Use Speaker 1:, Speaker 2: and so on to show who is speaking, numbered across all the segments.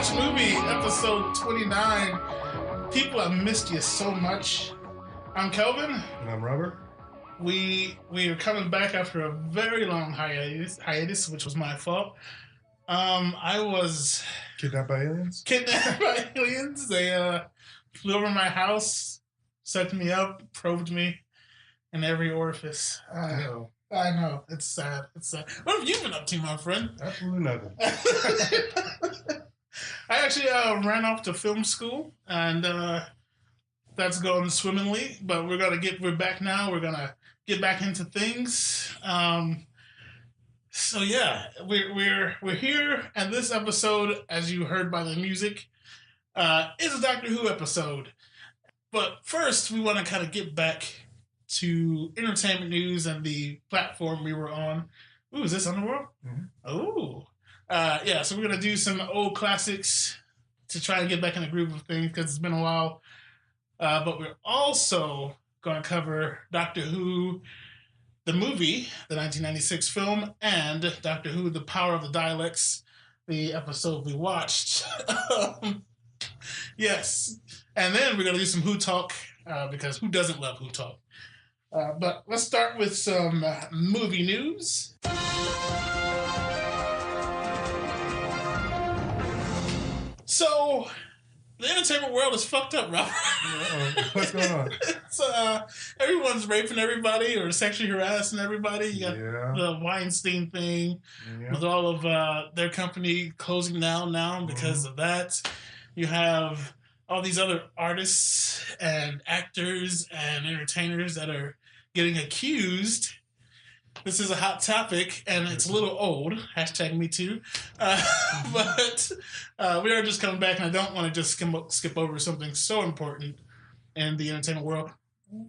Speaker 1: Watch Movie, episode 29. People, I missed you so much. I'm Kelvin.
Speaker 2: And I'm Robert.
Speaker 1: We are coming back after a very long hiatus, which was my fault. I was
Speaker 2: kidnapped by aliens.
Speaker 1: They flew over my house, set me up, probed me in every orifice. I know. It's sad. What have you been up to, my friend?
Speaker 2: Absolutely nothing.
Speaker 1: I actually ran off to film school, and that's going swimmingly. But we're back now. We're gonna get back into things. So yeah, we're here, and this episode, as you heard by the music, is a Doctor Who episode. But first, we want to kind of get back to entertainment news and the platform we were on. Ooh, is this Underworld? Mm-hmm. Ooh. So we're going to do some old classics to try and get back in the groove of things because it's been a while. But we're also going to cover Doctor Who, the movie, the 1996 film, and Doctor Who, The Power of the Daleks, the episode we watched. Yes. And then we're going to do some Who Talk, because who doesn't love Who Talk? But let's start with some movie news. So, the entertainment world is fucked up, Robert.
Speaker 2: What's going on?
Speaker 1: Everyone's raping everybody or sexually harassing everybody. You got the Weinstein thing with all of their company closing down now because of that. You have all these other artists and actors and entertainers that are getting accused. This is a hot topic, and it's a little old. Hashtag me too. But we are just coming back, and I don't want to just skip over something so important in the entertainment world.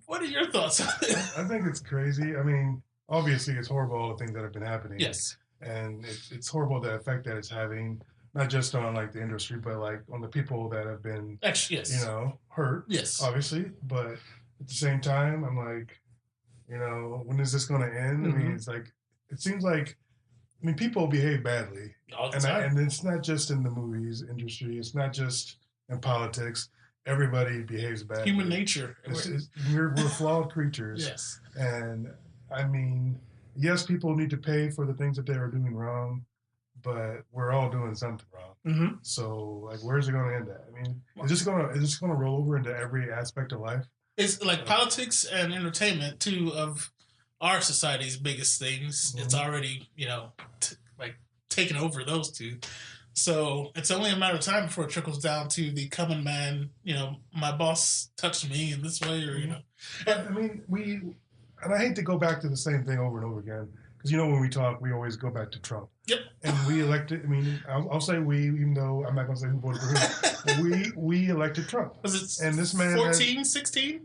Speaker 1: What are your thoughts on it?
Speaker 2: I think it's crazy. I mean, obviously, it's horrible, all the things that have been happening.
Speaker 1: Yes.
Speaker 2: And it's horrible the effect that it's having, not just on, like, the industry, but, like, on the people that have been, hurt. Yes. Obviously. But at the same time, I'm like, when is this going to end? Mm-hmm. I mean, it seems like, people behave badly.
Speaker 1: All the time.
Speaker 2: And it's not just in the movies industry. It's not just in politics. Everybody behaves badly.
Speaker 1: Human nature.
Speaker 2: We're flawed creatures.
Speaker 1: Yes.
Speaker 2: And, I mean, yes, people need to pay for the things that they are doing wrong, but we're all doing something wrong. Mm-hmm. So, like, where's it going to end at? I mean, is this going to roll over into every aspect of life? It's
Speaker 1: like politics and entertainment, two of our society's biggest things. Mm-hmm. It's already, taken over those two. So it's only a matter of time before it trickles down to the common man, my boss touched me in this way or,
Speaker 2: But, and I hate to go back to the same thing over and over again, because, when we talk, we always go back to Trump.
Speaker 1: Yep.
Speaker 2: And we elected, I'll say we, even though I'm not going to say who voted for who. we elected Trump.
Speaker 1: Was it
Speaker 2: and this man
Speaker 1: 14, 16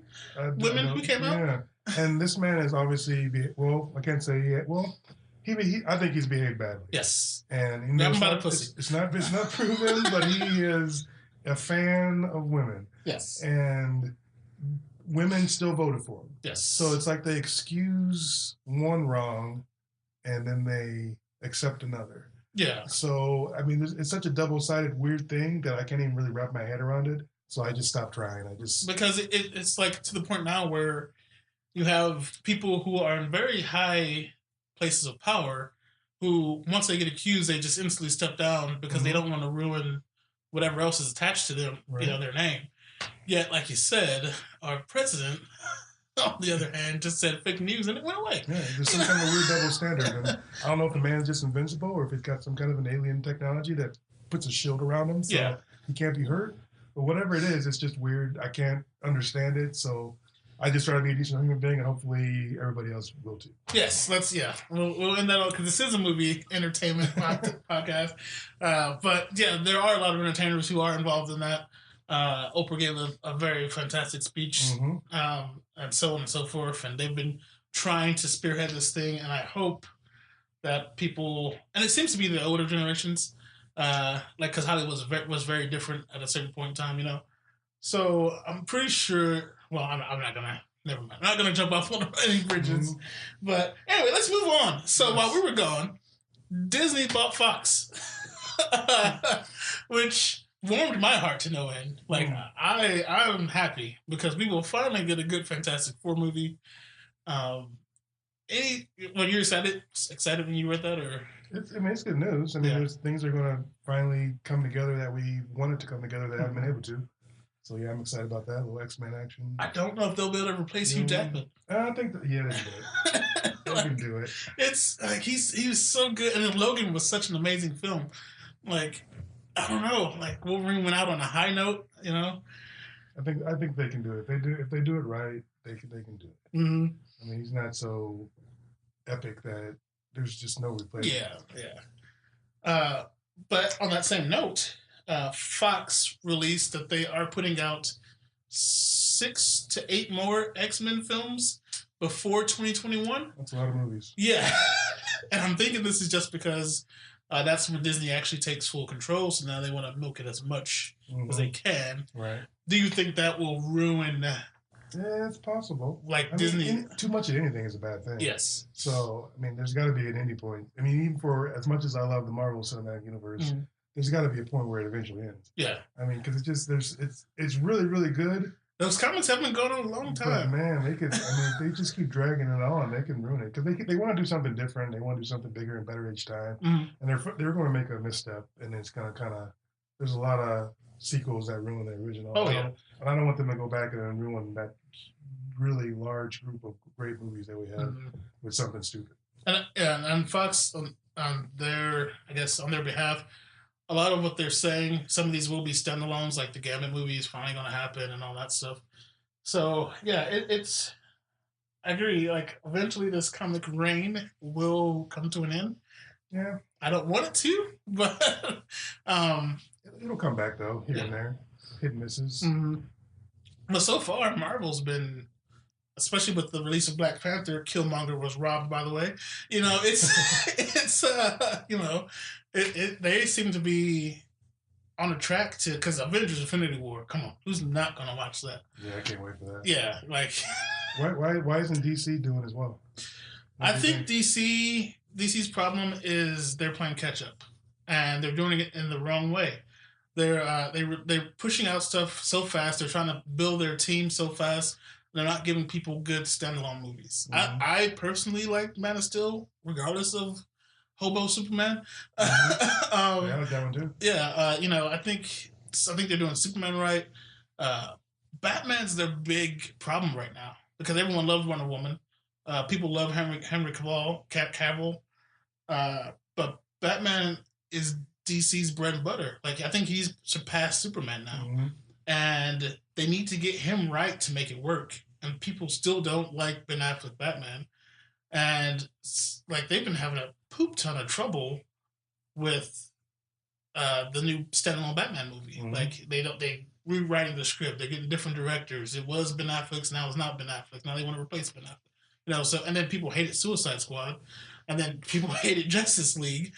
Speaker 1: women who came out?
Speaker 2: Yeah. And this man has obviously, I can't say yet. Well, I think he's behaved badly.
Speaker 1: Yes.
Speaker 2: And it's not proven, but he is a fan of women.
Speaker 1: Yes.
Speaker 2: And women still voted for him.
Speaker 1: Yes.
Speaker 2: So it's like they excuse one wrong and then they accept another.
Speaker 1: Yeah.
Speaker 2: So, it's such a double-sided weird thing that I can't even really wrap my head around it. So I just stopped trying.
Speaker 1: Because it's like to the point now where you have people who are in very high places of power who, once they get accused, they just instantly step down because they don't want to ruin whatever else is attached to them, their name. Yet, like you said, our president, on the other hand, just said fake news and it went away.
Speaker 2: Yeah, there's some kind of weird double standard. And I don't know if the man's just invincible or if he's got some kind of an alien technology that puts a shield around him so he can't be hurt. But whatever it is, it's just weird. I can't understand it. So I just try to be a decent human being and hopefully everybody else will too.
Speaker 1: Yes, we'll end that on because this is a movie entertainment podcast. But yeah, there are a lot of entertainers who are involved in that. Oprah gave a very fantastic speech, and so on and so forth. And they've been trying to spearhead this thing. And I hope that people, and it seems to be the older generations, because Hollywood was very different at a certain point in time, So I'm pretty sure. Well, I'm not gonna. Never mind. I'm not gonna jump off on any bridges. But anyway, let's move on. So while we were gone, Disney bought Fox. which warmed my heart to no end. Like I'm happy because we will finally get a good Fantastic Four movie. Well, you're excited when you read that, or?
Speaker 2: It's good news. I mean, there's things are going to finally come together that we wanted to come together that haven't been able to. So yeah, I'm excited about that. A little X-Men action.
Speaker 1: I don't know if they'll be able to replace Hugh Jackman.
Speaker 2: I think they can do it. They can do it.
Speaker 1: It's like he was so good, and then Logan was such an amazing film. Like I don't know, like Wolverine went out on a high note. You know.
Speaker 2: I think they can do it. If they do it right, they can do it.
Speaker 1: Mm-hmm.
Speaker 2: I mean, he's not so epic that there's just no replacement.
Speaker 1: Yeah. But on that same note, Fox released that they are putting out 6 to 8 more X-Men films before 2021.
Speaker 2: That's a lot of movies.
Speaker 1: Yeah. And I'm thinking this is just because that's when Disney actually takes full control, so now they want to milk it as much as they can.
Speaker 2: Right.
Speaker 1: Do you think that will ruin...
Speaker 2: Yeah, it's possible.
Speaker 1: Like Disney...
Speaker 2: too much of anything is a bad thing.
Speaker 1: Yes.
Speaker 2: So, I mean, there's got to be an ending point. I mean, even for as much as I love the Marvel Cinematic Universe, there's got to be a point where it eventually ends.
Speaker 1: Yeah.
Speaker 2: I mean, because it's really, really good.
Speaker 1: Those comics have been going on a long time.
Speaker 2: But man, they just keep dragging it on. They can ruin it because they want to do something different. They want to do something bigger and better each time. And they're going to make a misstep, and it's going to kind of. There's a lot of sequels that ruin the original.
Speaker 1: Oh yeah.
Speaker 2: And I don't want them to go back and ruin that really large group of great movies that we have with something stupid.
Speaker 1: And Fox on their behalf, a lot of what they're saying, some of these will be standalones, like the Gambit movie is finally going to happen and all that stuff. So yeah, it's. I agree. Like eventually, this comic reign will come to an end.
Speaker 2: Yeah,
Speaker 1: I don't want it to, but
Speaker 2: it'll come back though, here and there, hit and misses.
Speaker 1: But so far, Marvel's been, especially with the release of Black Panther, Killmonger was robbed. By the way, you know it's you know they seem to be on a track to, because Avengers: Infinity War. Come on, who's not gonna watch that?
Speaker 2: Yeah, I can't wait for that.
Speaker 1: Yeah, like
Speaker 2: why isn't DC doing as well?
Speaker 1: I think DC's problem is they're playing catch up, and they're doing it in the wrong way. They're pushing out stuff so fast. They're trying to build their team so fast. They're not giving people good standalone movies. I personally like Man of Steel, regardless of Hobo Superman.
Speaker 2: I like that one too.
Speaker 1: Yeah, I think they're doing Superman right. Batman's their big problem right now because everyone loves Wonder Woman. People love Henry Cavill, but Batman is DC's bread and butter. Like I think he's surpassed Superman now, and they need to get him right to make it work. And people still don't like Ben Affleck Batman, and like they've been having a poop ton of trouble with the new standalone Batman movie. Like they rewriting the script. They're getting different directors. It was Ben Affleck's, now it's not Ben Affleck. Now they want to replace Ben Affleck. So and then people hated Suicide Squad, and then people hated Justice League.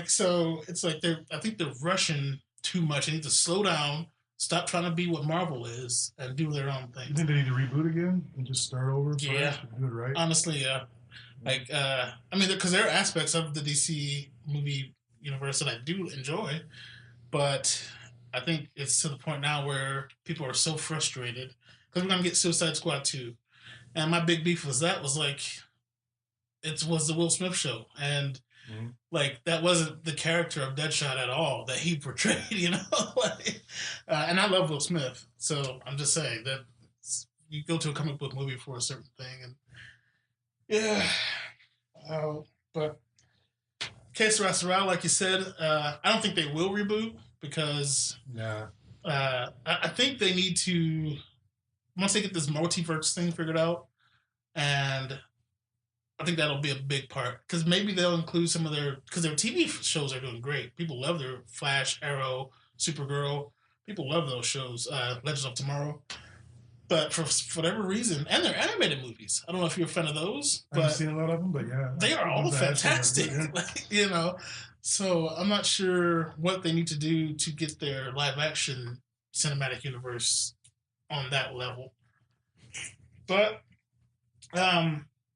Speaker 1: So it's like I think they're rushing too much. They need to slow down, stop trying to be what Marvel is, and do their own thing.
Speaker 2: You think they need to reboot again and just start over?
Speaker 1: Yeah,
Speaker 2: first and do it right.
Speaker 1: Honestly, yeah. Like because there are aspects of the DC movie universe that I do enjoy, but I think it's to the point now where people are so frustrated because we're gonna get Suicide Squad 2. And my big beef was like, it was the Will Smith show. And like, that wasn't the character of Deadshot at all that he portrayed, and I love Will Smith. So I'm just saying that you go to a comic book movie for a certain thing. And yeah. But Que Sera, like you said, I don't think they will reboot because I think they need to, once they get this multiverse thing figured out, and I think that'll be a big part because maybe they'll include some of because their TV shows are doing great. People love their Flash, Arrow, Supergirl. People love those shows, Legends of Tomorrow. But for whatever reason, and their animated movies, I don't know if you're a fan of those. But
Speaker 2: I've seen a lot of them, but yeah.
Speaker 1: They are all fantastic, So I'm not sure what they need to do to get their live action cinematic universe on that level. But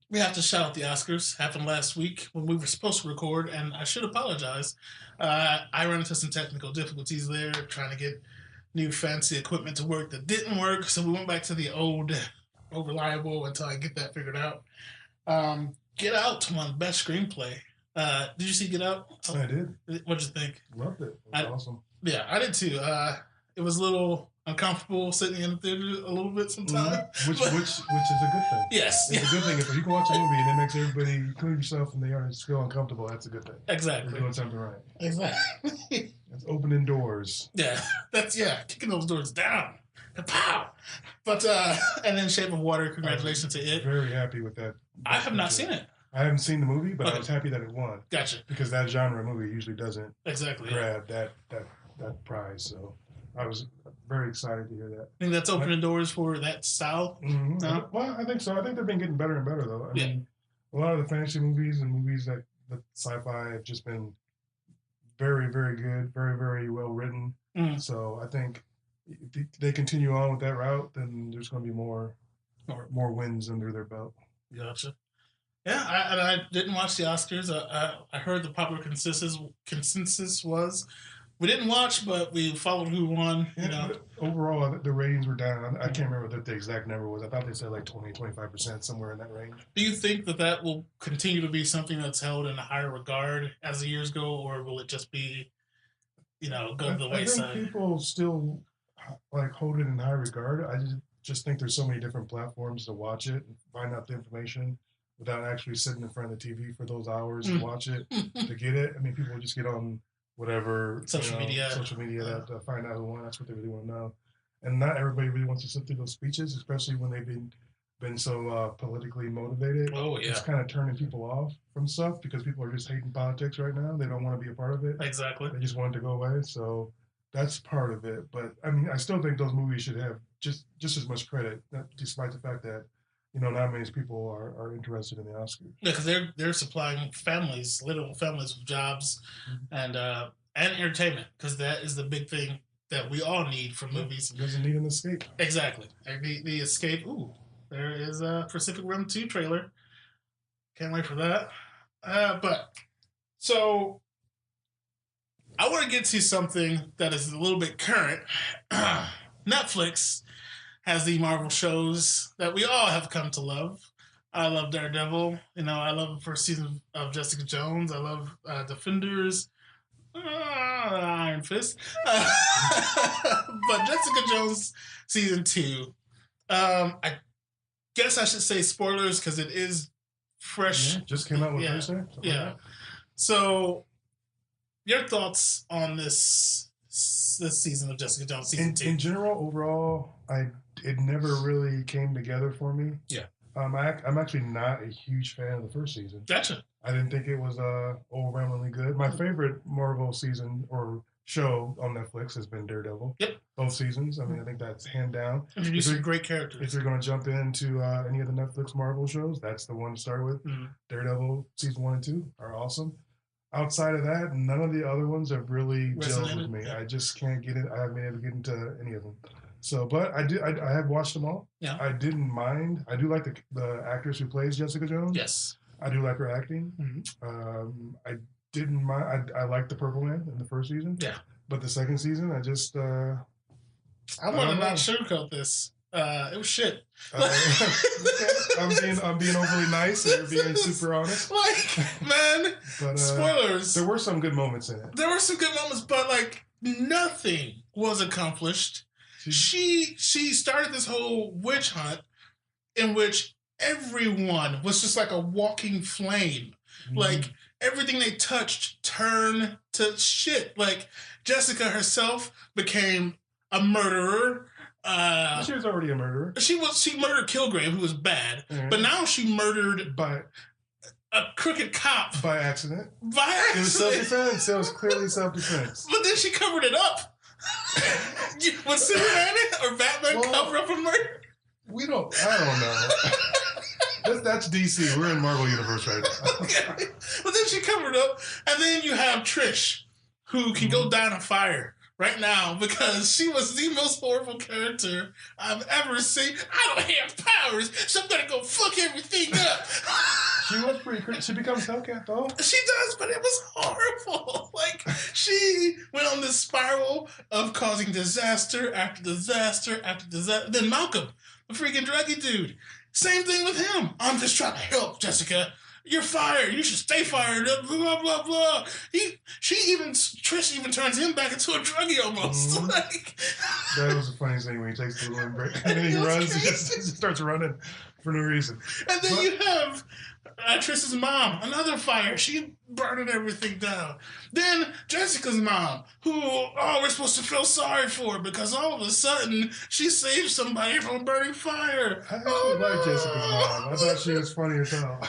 Speaker 1: we have to shout out the Oscars. Happened last week when we were supposed to record, and I should apologize. I ran into some technical difficulties there, trying to get new fancy equipment to work that didn't work, so we went back to the old reliable until I get that figured out. Get Out won Best Screenplay. Did you see Get Out?
Speaker 2: I did.
Speaker 1: What'd you think?
Speaker 2: Loved it. It was awesome.
Speaker 1: Yeah, I did too. It was a little uncomfortable sitting in the theater a little bit sometimes.
Speaker 2: Which is a good thing.
Speaker 1: Yes.
Speaker 2: It's a good thing. If you can watch a movie and it makes everybody, including yourself, and they are feel uncomfortable, that's a good thing.
Speaker 1: Exactly.
Speaker 2: You're doing something right.
Speaker 1: Exactly.
Speaker 2: It's opening doors.
Speaker 1: Yeah. Kicking those doors down. Pow! But, and then Shape of Water, congratulations to it.
Speaker 2: Very happy with that.
Speaker 1: I have not seen it.
Speaker 2: I haven't seen the movie, but I was happy that it won.
Speaker 1: Gotcha.
Speaker 2: Because that genre movie usually doesn't grab that prize. So I was very excited to hear that.
Speaker 1: I think that's opening doors for that style.
Speaker 2: Mm-hmm. Well, I think so. I think they've been getting better and better, though. I mean, a lot of the fantasy movies and movies that sci-fi have just been very, very good, very, very well written. So I think if they continue on with that route, then there's going to be more wins under their belt.
Speaker 1: Gotcha. Yeah, I didn't watch the Oscars. I heard the popular consensus was we didn't watch, but we followed who won. You know,
Speaker 2: overall the ratings were down. I can't remember what the exact number was. I thought they said like 20-25%, somewhere in that range.
Speaker 1: Do you think that will continue to be something that's held in a higher regard as the years go, or will it just be, go to the wayside?
Speaker 2: I think people still like hold it in high regard. I just think there's so many different platforms to watch it and find out the information without actually sitting in front of the TV for those hours to watch it, to get it. I mean, people just get on whatever social media to find out who won. That's what they really want to know. And not everybody really wants to sit through those speeches, especially when they've been so politically motivated.
Speaker 1: Oh, yeah.
Speaker 2: It's kind of turning people off from stuff because people are just hating politics right now. They don't want to be a part of it.
Speaker 1: Exactly.
Speaker 2: They just want it to go away. So that's part of it. But, I mean, I still think those movies should have just as much credit, despite the fact that not many people are interested in the Oscars.
Speaker 1: Yeah, because they're supplying families, literal families, with jobs and entertainment. Because that is the big thing that we all need from movies.
Speaker 2: It doesn't need an escape.
Speaker 1: Exactly. The escape. Ooh, there is a Pacific Rim 2 trailer. Can't wait for that. So I want to get to something that is a little bit current. Netflix has the Marvel shows that we all have come to love. I love Daredevil. I love the first season of Jessica Jones. I love Defenders. Iron Fist. But Jessica Jones season 2. I guess I should say spoilers because it is fresh.
Speaker 2: Yeah, just came out with Thursday.
Speaker 1: Yeah. So, your thoughts on this season of Jessica Jones season 2?
Speaker 2: In general, overall, it never really came together for me.
Speaker 1: Yeah.
Speaker 2: I'm actually not a huge fan of the first season.
Speaker 1: Gotcha.
Speaker 2: I didn't think it was overwhelmingly good. My favorite Marvel season or show on Netflix has been Daredevil.
Speaker 1: Yep.
Speaker 2: Both seasons. I mean, I think that's hand down.
Speaker 1: Introducing great characters.
Speaker 2: If you're going to jump into any of the Netflix Marvel shows, that's the one to start with. Mm-hmm. Daredevil season 1 and 2 are awesome. Outside of that, none of the other ones have really gelled with me. Yeah. I just can't get it. I haven't been able to get into any of them. So, but I have watched them all.
Speaker 1: Yeah.
Speaker 2: I didn't mind. I do like the actress who plays Jessica Jones.
Speaker 1: Yes.
Speaker 2: I do like her acting.
Speaker 1: Mm-hmm.
Speaker 2: I didn't mind. I liked the Purple Man in the first season.
Speaker 1: Yeah.
Speaker 2: But the second season, I just.
Speaker 1: I want to not sugarcoat this. It was shit.
Speaker 2: I'm being overly nice and you're being super honest.
Speaker 1: Man, but, spoilers.
Speaker 2: There were some good moments in it.
Speaker 1: There were some good moments, but nothing was accomplished. She started this whole witch hunt in which everyone was just like a walking flame. Mm-hmm. Everything they touched turned to shit. Jessica herself became a murderer.
Speaker 2: She was already a murderer.
Speaker 1: She murdered Kilgrave, who was bad, but now she murdered a crooked cop
Speaker 2: by accident.
Speaker 1: It
Speaker 2: was self-defense. It was clearly self-defense.
Speaker 1: But then she covered it up. Was Superman or Batman cover up a murder?
Speaker 2: I don't know. That's DC. We're in Marvel Universe right now.
Speaker 1: Okay. But then she covered up, and then you have Trish, who can go down a fire. right now because she was the most horrible character I've ever seen. I don't have powers, so I'm gonna go fuck everything up.
Speaker 2: She was pretty crazy. She becomes Hellcat though.
Speaker 1: She does, but it was horrible. Like, she went on this spiral of causing disaster after disaster after disaster. Then Malcolm, the freaking druggy dude, same thing with him. I'm just trying to help, Jessica. You're fired. You should stay fired. Blah, blah, blah, blah. Trish even turns him back into a druggie almost. Mm-hmm. Like,
Speaker 2: that was the funniest thing when he takes the little break and then he runs. He just starts running for no reason.
Speaker 1: And then you have Trish's mom, another fire. She burning everything down. Then Jessica's mom, who we're supposed to feel sorry for because all of a sudden she saved somebody from a burning fire.
Speaker 2: I actually like Jessica's mom. I thought she was funny as hell.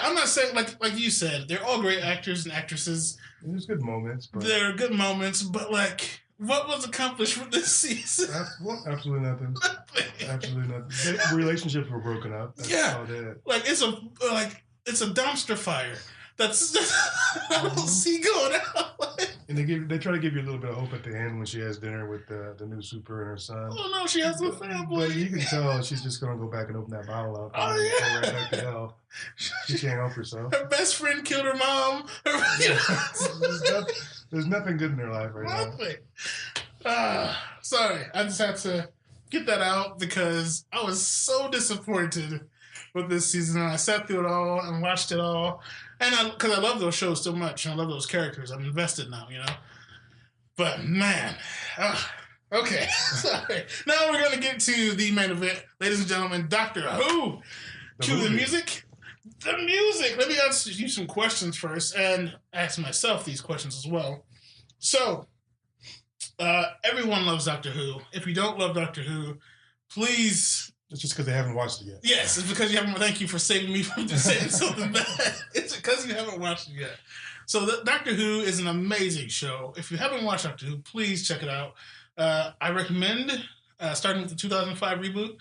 Speaker 1: I'm not saying like you said, they're all great actors and actresses.
Speaker 2: There's good moments.
Speaker 1: There are good moments, but like, what was accomplished with this season?
Speaker 2: Absolutely nothing. Absolutely nothing. The relationships were broken up. That's all it.
Speaker 1: Like it's a dumpster fire. That's I don't see going out.
Speaker 2: And they try to give you a little bit of hope at the end when she has dinner with the new super and her son.
Speaker 1: Oh no, she has a family.
Speaker 2: But you can tell she's just gonna go back and open that bottle up. Go right back to hell. She can't help herself.
Speaker 1: Her best friend killed her mom.
Speaker 2: There's nothing good in her life right
Speaker 1: now. Sorry, I just had to get that out because I was so disappointed with this season. I sat through it all and watched it all. And because I love those shows so much, and I love those characters, I'm invested now, But man, okay, sorry. Now we're gonna get to the main event, ladies and gentlemen. Doctor Who. The music. Let me ask you some questions first, and ask myself these questions as well. So, everyone loves Doctor Who. If you don't love Doctor Who, please.
Speaker 2: It's just because they haven't watched it yet.
Speaker 1: Yes, it's because you haven't. Thank you for saving me from just saying something bad. It's because you haven't watched it yet. So Doctor Who is an amazing show. If you haven't watched Doctor Who, please check it out. I recommend starting with the 2005 reboot.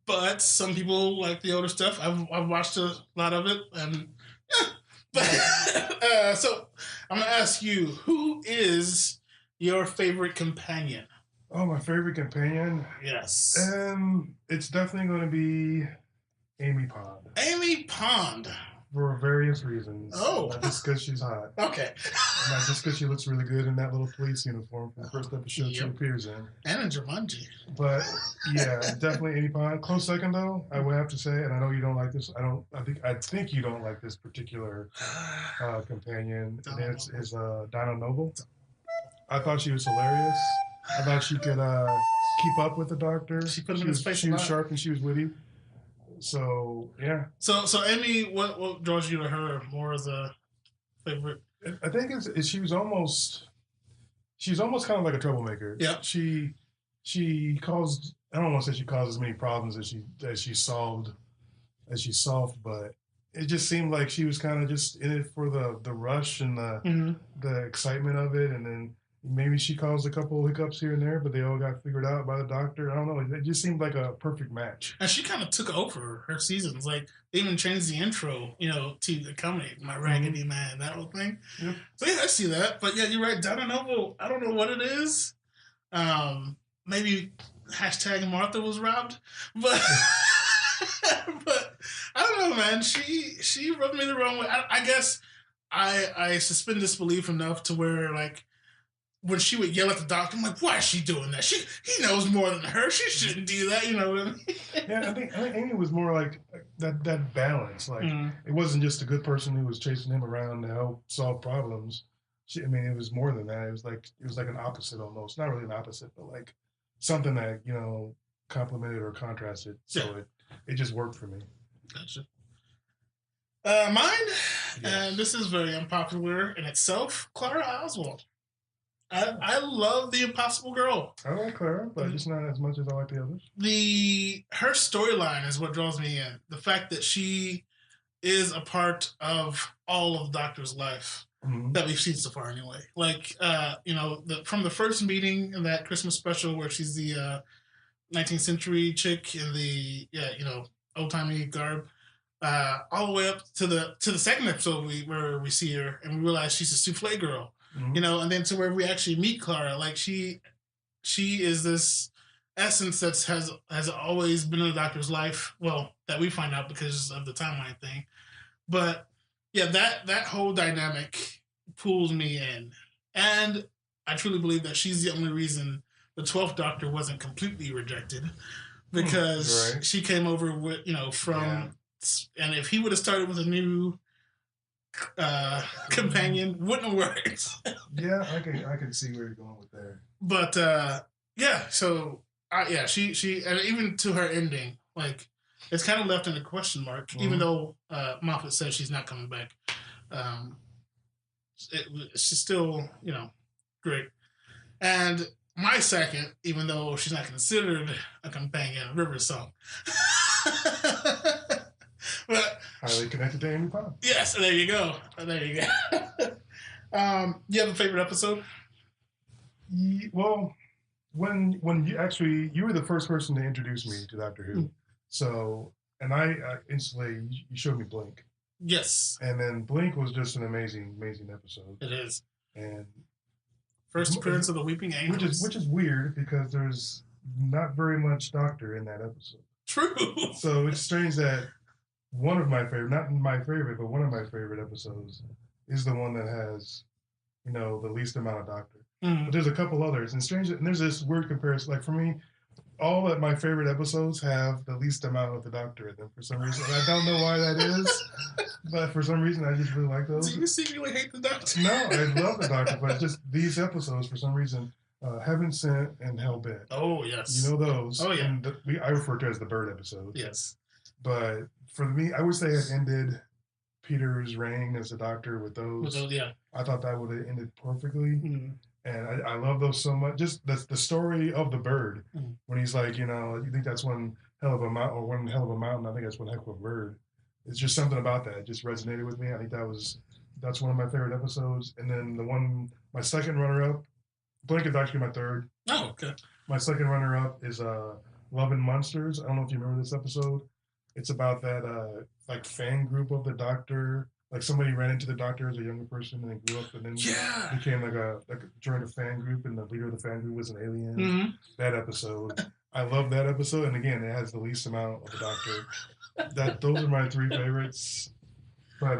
Speaker 1: But some people like the older stuff. I've watched a lot of it, and so I'm gonna ask you, who is your favorite companion?
Speaker 2: Oh, my favorite companion?
Speaker 1: Yes.
Speaker 2: It's definitely going to be Amy Pond.
Speaker 1: Amy Pond.
Speaker 2: For various reasons.
Speaker 1: Oh.
Speaker 2: Not just because she's hot.
Speaker 1: Okay.
Speaker 2: Not just because she looks really good in that little police uniform from the first episode she appears in.
Speaker 1: And in Jumanji.
Speaker 2: But, yeah, definitely Amy Pond. Close second, though, I would have to say, and I know you don't like this. I think you don't like this particular companion. It's Donna Noble. I thought she was hilarious. I thought she could keep up with the Doctor.
Speaker 1: She put him in his face.
Speaker 2: She was sharp and she was witty. So yeah.
Speaker 1: So Amy, what draws you to her more as a favorite?
Speaker 2: I think she was almost kind of like a troublemaker.
Speaker 1: Yeah.
Speaker 2: She caused. I don't want to say she caused as many problems as she solved, but it just seemed like she was kind of just in it for the rush and the excitement of it, and then. Maybe she caused a couple of hiccups here and there, but they all got figured out by the Doctor. I don't know. It just seemed like a perfect match.
Speaker 1: And she kind of took over her seasons. Like, they even changed the intro, to accommodate my raggedy man, that whole thing. Yep. So, yeah, I see that. But, yeah, you're right. Donna Noble, I don't know what it is. Maybe # Martha was robbed. But but I don't know, man. She rubbed me the wrong way. I guess I suspend disbelief enough to where, like, when she would yell at the Doctor, I'm like, why is she doing that? He knows more than her. She shouldn't do that, you know what I mean?
Speaker 2: Yeah, I think Amy was more like that balance. Like, it wasn't just a good person who was chasing him around to help solve problems. It was more than that. It was like an opposite almost. Not really an opposite, but like something that, complemented or contrasted. So it just worked for me.
Speaker 1: Gotcha. Mine, yes. And this is very unpopular in itself, Clara Oswald. I love the Impossible Girl.
Speaker 2: I like Clara, but just not as much as I like the others.
Speaker 1: Her storyline is what draws me in. The fact that she is a part of all of Doctor's life that we've seen so far, anyway. Like, from the first meeting in that Christmas special where she's the 19th century chick in the old timey garb, all the way up to the second episode where we see her and we realize she's a souffle girl. you know, and then to where we actually meet Clara, like she is this essence that has always been in the Doctor's life. Well, that we find out because of the timeline thing, but yeah, that whole dynamic pulls me in, and I truly believe that she's the only reason the 12th Doctor wasn't completely rejected, because she came over with, you know, from, and if he would have started with a new companion, wouldn't have worked.
Speaker 2: Yeah, I can see where you're going with there.
Speaker 1: But yeah, so yeah, she and even to her ending, like it's kind of left in a question mark, even though Moffat says she's not coming back. She's still, you know, great. And my second, even though she's not considered a companion, River's song. But
Speaker 2: highly connected to Amy Pond.
Speaker 1: Yes, there you go. There you go. You have a favorite episode?
Speaker 2: Well, when you were the first person to introduce me to Doctor Who, so and I instantly you showed me Blink.
Speaker 1: Yes.
Speaker 2: And then Blink was just an amazing episode.
Speaker 1: It is.
Speaker 2: And
Speaker 1: first appearance of the Weeping Angels,
Speaker 2: which is weird because there's not very much Doctor in that episode.
Speaker 1: True.
Speaker 2: So it's strange that one of my favorite, not my favorite, but one of my favorite episodes is the one that has, you know, the least amount of Doctor. But there's a couple others, and strange, and there's this weird comparison. Like for me, all of my favorite episodes have the least amount of the Doctor in them for some reason. I don't know why that is, but for some reason I just really like those.
Speaker 1: Do you secretly hate the Doctor?
Speaker 2: No, I love the Doctor, but just these episodes for some reason, Heaven Sent and Hellbent.
Speaker 1: Oh yes,
Speaker 2: you know those.
Speaker 1: Oh yeah,
Speaker 2: and I refer to it as the Bird episode.
Speaker 1: Yes,
Speaker 2: but for me, I wish they had ended Peter's reign as the Doctor with those.
Speaker 1: Yeah, I
Speaker 2: thought that would have ended perfectly. And I love those so much. Just the story of the bird, when he's like, you know, you think that's one hell of a mountain, or one hell of a mountain. I think that's one heck of a bird. It's just something about that. It just resonated with me. I think that's one of my favorite episodes. And then my second runner-up, Blink is actually my third.
Speaker 1: Oh, okay.
Speaker 2: My second runner-up is Love and Monsters. I don't know if you remember this episode. It's about that like fan group of the Doctor. Like somebody ran into the Doctor as a younger person and then grew up and then became joined a fan group, and the leader of the fan group was an alien. That episode, I love that episode, and again, it has the least amount of the Doctor. Those are my three favorites, but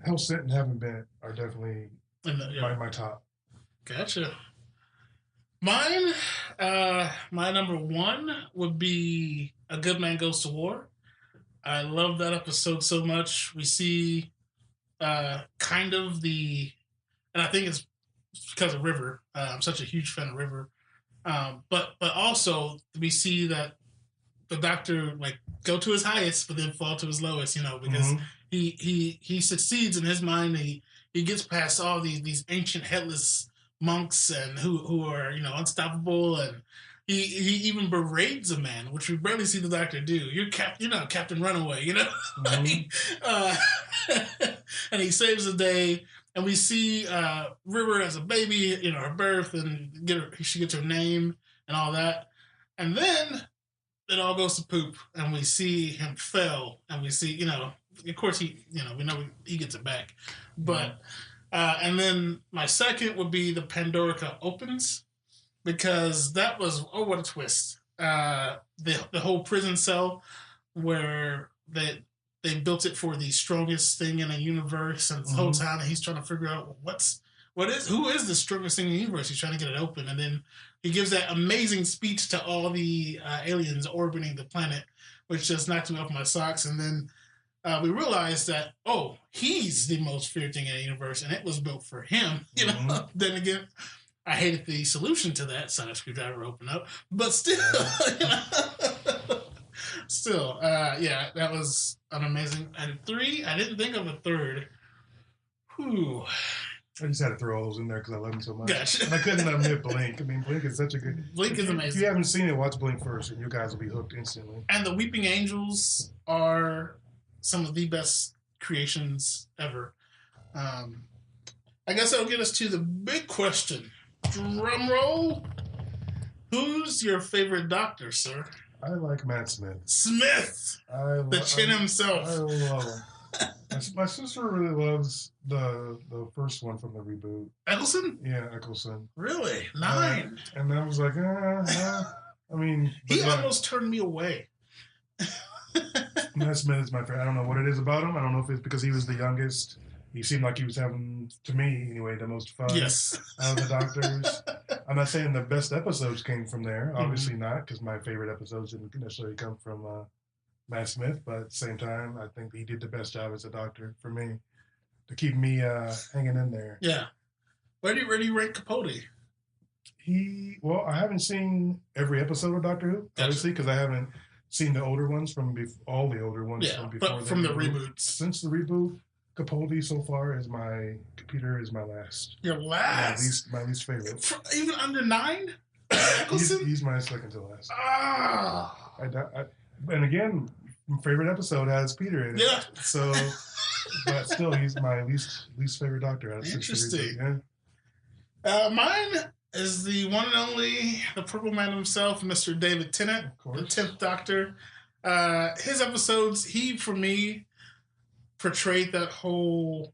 Speaker 2: Hell Sent and Heaven Bent are definitely my top.
Speaker 1: Gotcha. Mine, my number one would be A Good Man Goes to War. I love that episode so much. We see kind of and I think it's because of River. I'm such a huge fan of River. But also we see that the Doctor like go to his highest, but then fall to his lowest, you know, because he succeeds in his mind. He gets past all these ancient headless monks and who are, you know, unstoppable, and he even berates a man, which we barely see the Doctor do. You're not Captain Runaway, you know. And he saves the day, and we see River as a baby, you know, her birth, and she gets her name and all that, and then it all goes to poop, and we see him fail, and we see, you know, of course we know he gets it back, but and then my second would be the Pandorica opens, because that was, what a twist. The whole prison cell where they built it for the strongest thing in a universe, and the whole time he's trying to figure out who is the strongest thing in the universe. He's trying to get it open, and then he gives that amazing speech to all the aliens orbiting the planet, which just knocked me off my socks. And then we realized that, he's the most feared thing in the universe, and it was built for him. You know. Then again, I hated the solution to that. Sonic screwdriver open up, but still, that was an amazing. And three, I didn't think of a third. Whew.
Speaker 2: I just had to throw all those in there because I love them so much.
Speaker 1: Gotcha.
Speaker 2: And I couldn't omit Blink. I mean, Blink is such a good.
Speaker 1: Blink is amazing.
Speaker 2: If you haven't seen it, watch Blink first, and you guys will be hooked instantly.
Speaker 1: And the Weeping Angels are some of the best creations ever. I guess that'll get us to the big question. Drum roll. Who's your favorite Doctor, sir?
Speaker 2: I like Matt Smith.
Speaker 1: The chin himself.
Speaker 2: I love him. My sister really loves the first one from the reboot.
Speaker 1: Eccleston?
Speaker 2: Yeah, Eccleston.
Speaker 1: Really? 9.
Speaker 2: And I was like, I mean,
Speaker 1: he almost turned me away.
Speaker 2: Matt Smith is my favorite. I don't know what it is about him. I don't know if it's because he was the youngest. He seemed like he was having, to me anyway, the most fun out of the Doctors. I'm not saying the best episodes came from there. Obviously not, because my favorite episodes didn't necessarily come from Matt Smith. But at the same time, I think he did the best job as a Doctor for me to keep me hanging in there.
Speaker 1: Yeah. Where do you rank Capote?
Speaker 2: I haven't seen every episode of Doctor Who, obviously, because I haven't seen the older ones all the older ones from before.
Speaker 1: But from the reboots.
Speaker 2: Since the reboot, Capaldi so far is my last.
Speaker 1: Your last?
Speaker 2: My least favorite.
Speaker 1: Even under 9?
Speaker 2: he's my second to last. And again, my favorite episode has Peter in it.
Speaker 1: Yeah.
Speaker 2: So, but still, he's my least favorite Doctor.
Speaker 1: Interesting. Yeah. Mine is the one and only, the Purple Man himself, Mr. David Tennant, the 10th Doctor. His episodes, he, for me, portrayed that whole,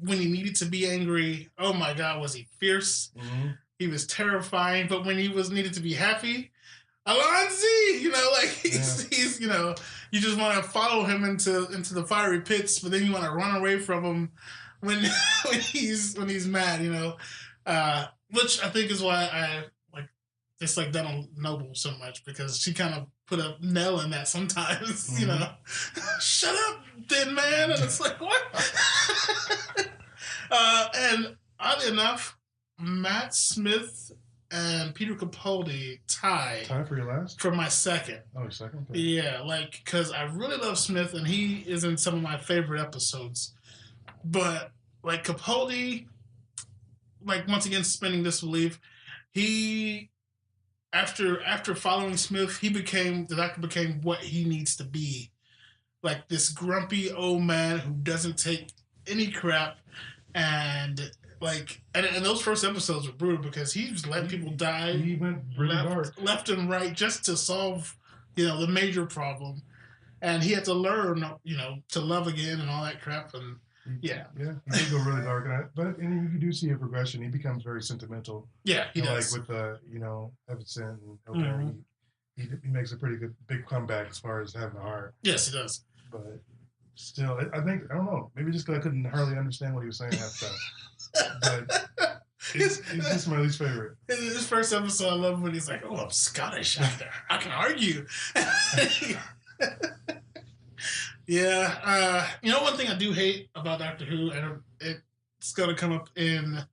Speaker 1: when he needed to be angry, oh my God, was he fierce. Mm-hmm. He was terrifying, but when he needed to be happy, Alonzi, he's you just want to follow him into the fiery pits, but then you want to run away from him when he's mad, which I think is why I dislike Donald Noble so much, because she kind of put a nail in that sometimes, shut up, thin man, and it's like, what? And oddly enough, Matt Smith and Peter Capaldi tie
Speaker 2: for your last?
Speaker 1: For my second.
Speaker 2: Oh, second? Okay.
Speaker 1: Yeah, because I really love Smith, and he is in some of my favorite episodes. But, Capaldi, once again, suspending disbelief, he, after following Smith, the Doctor became what he needs to be. This grumpy old man who doesn't take any crap, and those first episodes were brutal because he was letting people die.
Speaker 2: He went really dark.
Speaker 1: Left and right just to solve, the major problem. And he had to learn, to love again and all that crap. And yeah.
Speaker 2: Yeah, he did go really dark. But you do see a progression. He becomes very sentimental.
Speaker 1: Yeah, he does.
Speaker 2: With Everton and he makes a pretty good, big comeback as far as having a heart.
Speaker 1: Yes, he does.
Speaker 2: But still, I think, I don't know, maybe just because I couldn't hardly understand what he was saying half the time. But it's just my least favorite.
Speaker 1: His first episode, I love when he's like, "Oh, I'm Scottish. I can argue." Yeah. One thing I do hate about Doctor Who, and it's going to come up in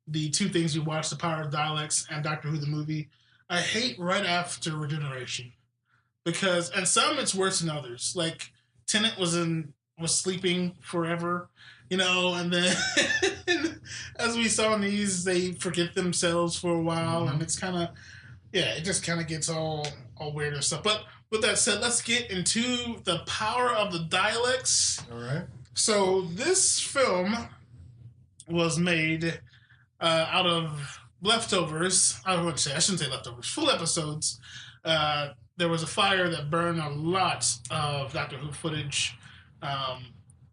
Speaker 1: the two things we watched, The Power of Daleks and Doctor Who the movie. I hate right after regeneration, because, and some it's worse than others. Tennant was sleeping forever. And then as we saw in these, they forget themselves for a while, and it's kind of, it just kind of gets all weird and stuff. But with that said, let's get into the power of the Daleks.
Speaker 2: All right.
Speaker 1: So this film was made out of leftovers. I shouldn't say leftovers. Full episodes. There was a fire that burned a lot of Doctor Who footage.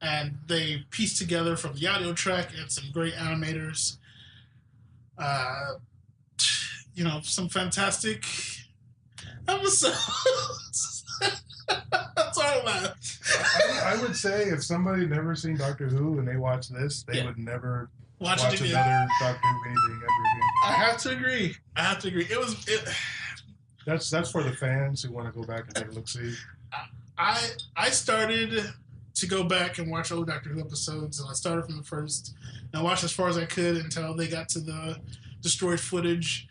Speaker 1: And they pieced together from the audio track and some great animators. Some fantastic episodes. That's all I laugh.
Speaker 2: I would say if somebody never seen Doctor Who and they watch this, they would never watch another Doctor Who anything ever again.
Speaker 1: I have to agree.
Speaker 2: That's for the fans who want to go back and take a look-see.
Speaker 1: I started to go back and watch old Doctor Who episodes, and I started from the first, and I watched as far as I could until they got to the destroyed footage,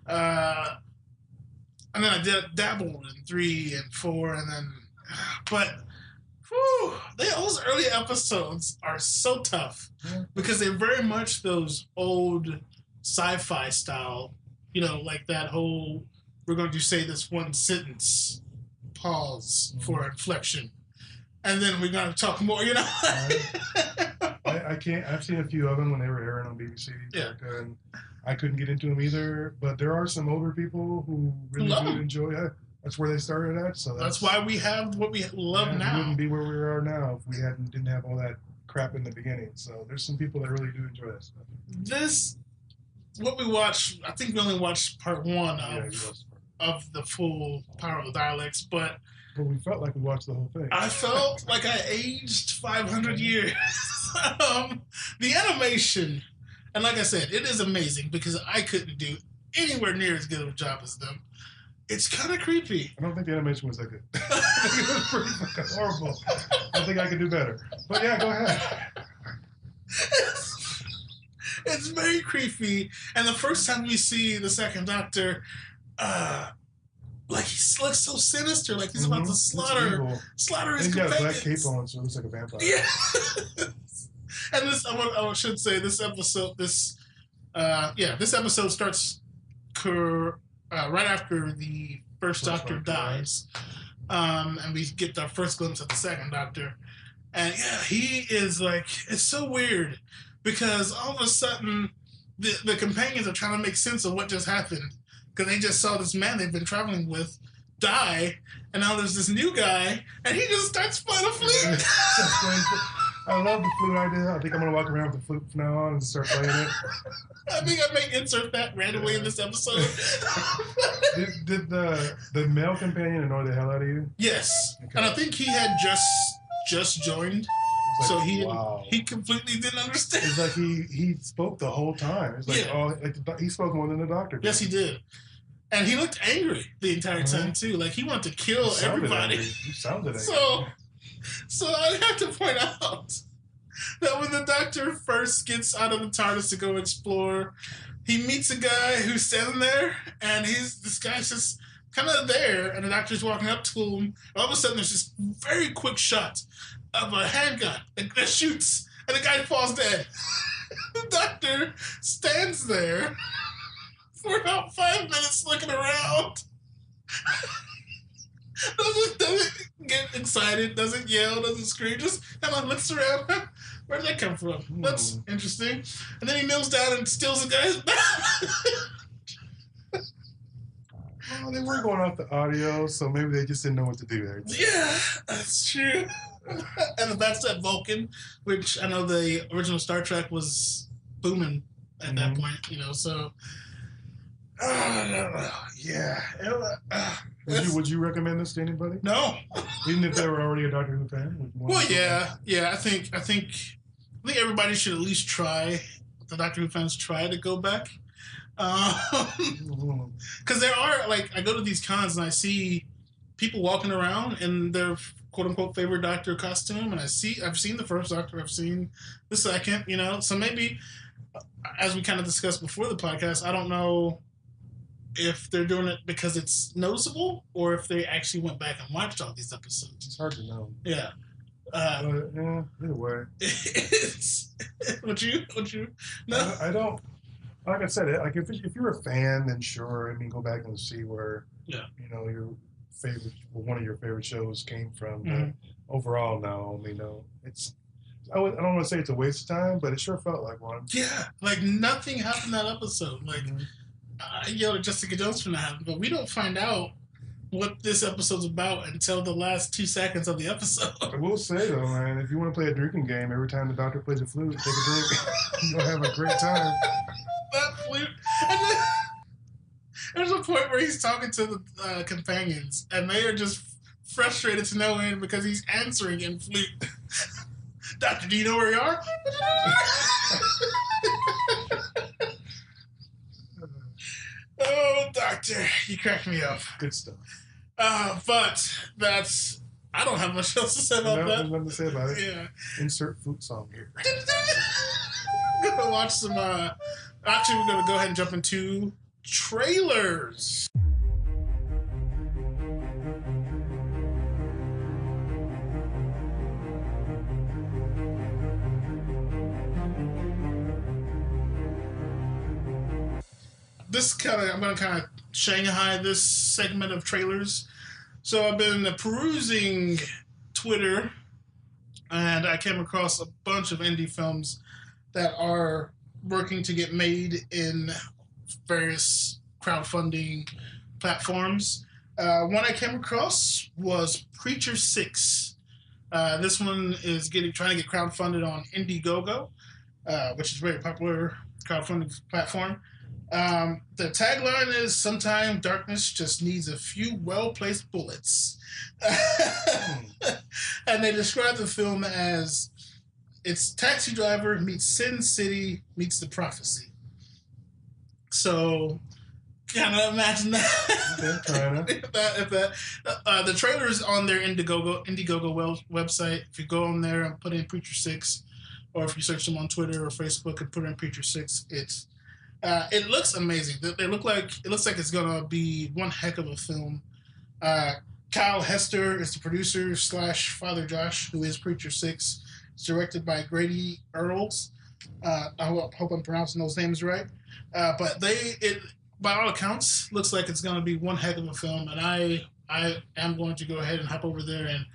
Speaker 1: and then I dabbled in 3 and 4, and then, but those early episodes are so tough because they're very much those old sci-fi style, that whole, we're going to say this one sentence, pause for inflection. And then we're going to talk more,
Speaker 2: I can't. I've seen a few of them when they were airing on BBC.
Speaker 1: Yeah.
Speaker 2: And I couldn't get into them either. But there are some older people who really do enjoy it. that's where they started at. So
Speaker 1: that's why we have what we love now.
Speaker 2: We wouldn't be where we are now if we didn't have all that crap in the beginning. So there's some people that really do enjoy that stuff.
Speaker 1: What we watched, I think we only watched part one of the full Power of the Daleks, but
Speaker 2: we felt like we watched the whole thing.
Speaker 1: I felt like I aged 500 years. The animation, and like I said, it is amazing because I couldn't do anywhere near as good of a job as them. It's kind of creepy.
Speaker 2: I don't think the animation was that good. I think it was pretty fucking horrible. I think I could do better. But yeah, go ahead.
Speaker 1: It's very creepy. And the first time we see the second Doctor, like he looks so sinister, like he's about to slaughter his companions.
Speaker 2: He's got a black cape on, so he looks like a vampire.
Speaker 1: Yeah. And I should say, this episode starts right after the first Doctor dies, and we get our first glimpse of the second Doctor, and he is like, it's so weird because all of a sudden the companions are trying to make sense of what just happened. Because they just saw this man they've been traveling with die, and now there's this new guy, and he just starts playing a flute.
Speaker 2: I love the flute idea. I think I'm going to walk around with the flute from now on and start playing it.
Speaker 1: I think I may insert that randomly in this episode.
Speaker 2: Did the male companion annoy the hell out of you?
Speaker 1: Yes. Okay. And I think he had just joined. Like, so he completely didn't understand.
Speaker 2: It's like he spoke the whole time. It's like he spoke more than the Doctor did.
Speaker 1: Yes, he did. And he looked angry the entire time too. Like he wanted to kill everybody.
Speaker 2: He sounded angry.
Speaker 1: So I have to point out that when the Doctor first gets out of the TARDIS to go explore, he meets a guy who's standing there, and this guy's just kind of there, and the Doctor's walking up to him. All of a sudden, there's this very quick shot of a handgun that shoots, and the guy falls dead. The Doctor stands there for about 5 minutes looking around. doesn't get excited, doesn't yell, doesn't scream, just kind of looks around. Where did that come from? That's interesting. And then he kneels down and steals the guy's back.
Speaker 2: Well, they were going off the audio, so maybe they just didn't know what to do there.
Speaker 1: Yeah, that's true. And that's that Vulcan, which I know the original Star Trek was booming at that point, so...
Speaker 2: yeah. Would you recommend this to anybody?
Speaker 1: No.
Speaker 2: Even if they were already a Doctor Who fan?
Speaker 1: Well, yeah. I think everybody should at least try. The Doctor Who fans try to go back, because there are, like, I go to these cons and I see people walking around in their quote unquote favorite Doctor costume, and I've seen the first Doctor, I've seen the second, so maybe, as we kind of discussed before the podcast, I don't know if they're doing it because it's noticeable or if they actually went back and watched all these episodes.
Speaker 2: It's hard to know.
Speaker 1: Yeah.
Speaker 2: Either way.
Speaker 1: Would you? No.
Speaker 2: I don't. Like I said, like if you're a fan, then sure. I mean, go back and see where your favorite, one of your favorite shows came from. But overall, no. It's. I don't want to say it's a waste of time, but it sure felt like one.
Speaker 1: Yeah, like nothing happened that episode. Like. I yelled at Jessica Jones for that, but we don't find out what this episode's about until the last 2 seconds of the episode.
Speaker 2: I will say, though, man, if you want to play a drinking game, every time the Doctor plays a flute, take a drink. You'll have a great time.
Speaker 1: That flute. And then, there's a point where he's talking to the companions, and they are just frustrated to no end because he's answering in flute. Doctor, do you know where you are? Oh, Doctor, you cracked me up.
Speaker 2: Good stuff.
Speaker 1: But I don't have much else to say about that.
Speaker 2: There's nothing to say about it.
Speaker 1: Yeah.
Speaker 2: Insert flute song here.
Speaker 1: I'm going to watch some, actually, we're going to go ahead and jump into trailers. I'm going to kind of Shanghai this segment of trailers. So I've been perusing Twitter, and I came across a bunch of indie films that are working to get made in various crowdfunding platforms. One I came across was Preacher 6. This one is trying to get crowdfunded on Indiegogo, which is a very popular crowdfunding platform. The tagline is, "Sometime darkness just needs a few well-placed bullets." And they describe the film as, it's Taxi Driver meets Sin City meets The Prophecy. So, kind of imagine that. The trailer is on their Indiegogo website. If you go on there and put in Preacher 6, or if you search them on Twitter or Facebook and put in Preacher 6, it looks amazing. It looks like it's gonna be one heck of a film. Kyle Hester is the producer / Father Josh, who is Preacher 6. It's directed by Grady Earls. I hope I'm pronouncing those names right. But by all accounts, looks like it's going to be one heck of a film, and I am going to go ahead and hop over there and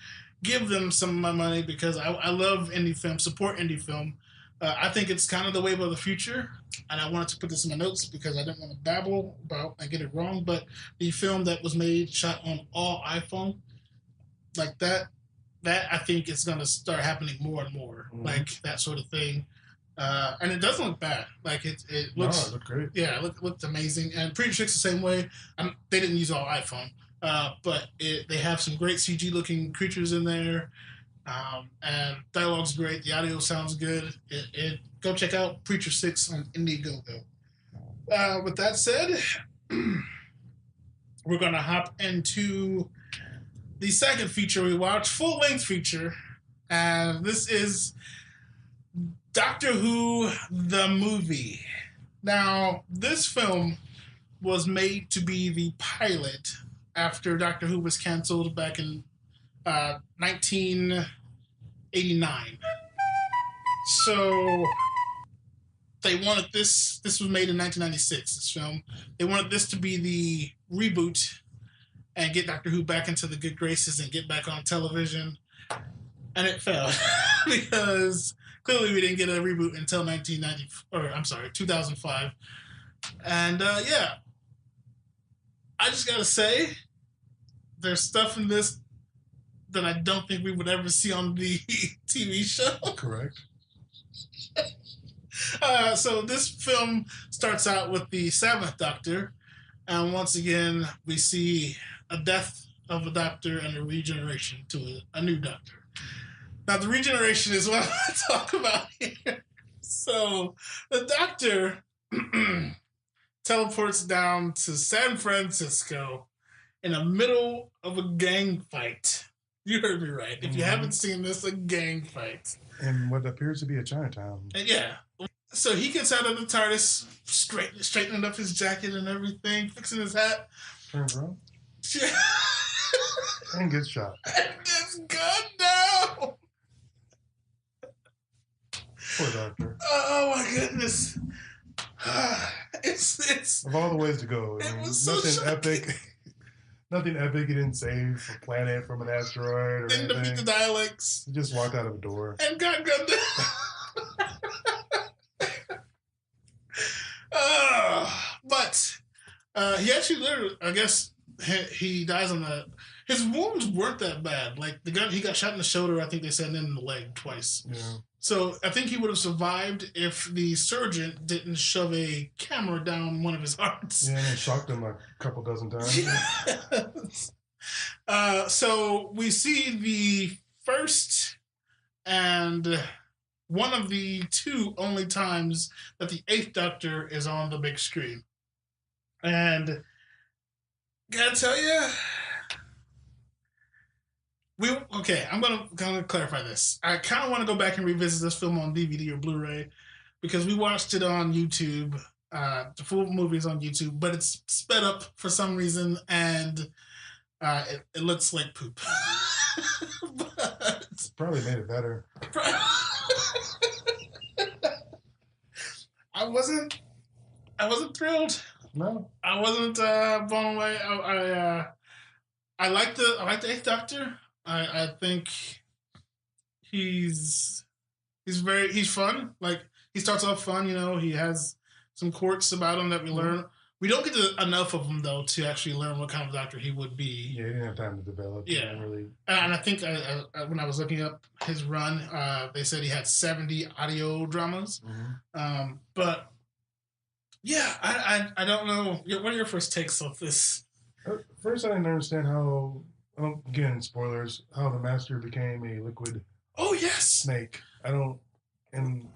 Speaker 1: give them some of my money, because I love indie film, support indie film. I think it's kind of the wave of the future, and I wanted to put this in my notes because I didn't want to babble about and get it wrong, but the film that was shot on all iPhone, like that I think is going to start happening more and more, like that sort of thing. And it doesn't look bad. Like it looks.
Speaker 2: No, it looked great.
Speaker 1: Yeah, it looked amazing. And Preacher 6 the same way. They didn't use all iPhone, but they have some great CG looking creatures in there, and dialogue's great. The audio sounds good. Go check out Preacher 6 on Indiegogo. With that said, we're gonna hop into the second feature we watched, full length feature, and this is Doctor Who, the movie. Now, this film was made to be the pilot after Doctor Who was canceled back in 1989. So, they wanted this was made in 1996, this film. They wanted this to be the reboot and get Doctor Who back into the good graces and get back on television. And it failed because clearly we didn't get a reboot until 2005. And yeah, I just gotta say, there's stuff in this that I don't think we would ever see on the TV show.
Speaker 2: Correct.
Speaker 1: So this film starts out with the 7th Doctor, and once again we see a death of a Doctor and a regeneration to a new Doctor. Now, the regeneration is what I want to talk about here. So, the Doctor teleports down to San Francisco in the middle of a gang fight. You heard me right. If you haven't seen this, a gang fight.
Speaker 2: In what appears to be a Chinatown.
Speaker 1: And yeah. So, he gets out of the TARDIS, straightening up his jacket and everything, fixing his hat.
Speaker 2: Turns around. And gets shot.
Speaker 1: And gets gunned down.
Speaker 2: Poor Doctor.
Speaker 1: Oh my goodness! It's
Speaker 2: of all the ways to go.
Speaker 1: It was
Speaker 2: nothing
Speaker 1: so
Speaker 2: epic. Nothing epic. He didn't save a planet from an asteroid or
Speaker 1: didn't
Speaker 2: anything.
Speaker 1: defeat the Daleks.
Speaker 2: He just walked out of a door
Speaker 1: and got gunned down. But he actually literally, I guess, he dies on the. His wounds weren't that bad. Like he got shot in the shoulder. I think they said, and in the leg twice.
Speaker 2: Yeah. So
Speaker 1: I think he would have survived if the surgeon didn't shove a camera down one of his hearts.
Speaker 2: Yeah, and it shocked him a couple dozen times.
Speaker 1: Yes. So we see the first and one of the two only times that the 8th Doctor is on the big screen. And gotta tell you, I'm gonna clarify this. I kind of want to go back and revisit this film on DVD or Blu-ray because we watched it on YouTube. The full movie is on YouTube, but it's sped up for some reason, and it looks like poop. But
Speaker 2: probably made it better.
Speaker 1: I wasn't thrilled.
Speaker 2: No,
Speaker 1: I wasn't blown away. I like the 8th Doctor. I think he's fun. Like he starts off fun, he has some quirks about him that we We don't get enough of him though to actually learn what kind of doctor he would be.
Speaker 2: Yeah, he didn't have time to develop.
Speaker 1: Yeah, really. And I think when I was looking up his run, they said he had 70 audio dramas. Mm-hmm. But yeah, I don't know. What are your first takes of this?
Speaker 2: First, I didn't understand how. Again, spoilers. How the Master became a liquid.
Speaker 1: Oh yes,
Speaker 2: snake. I don't. And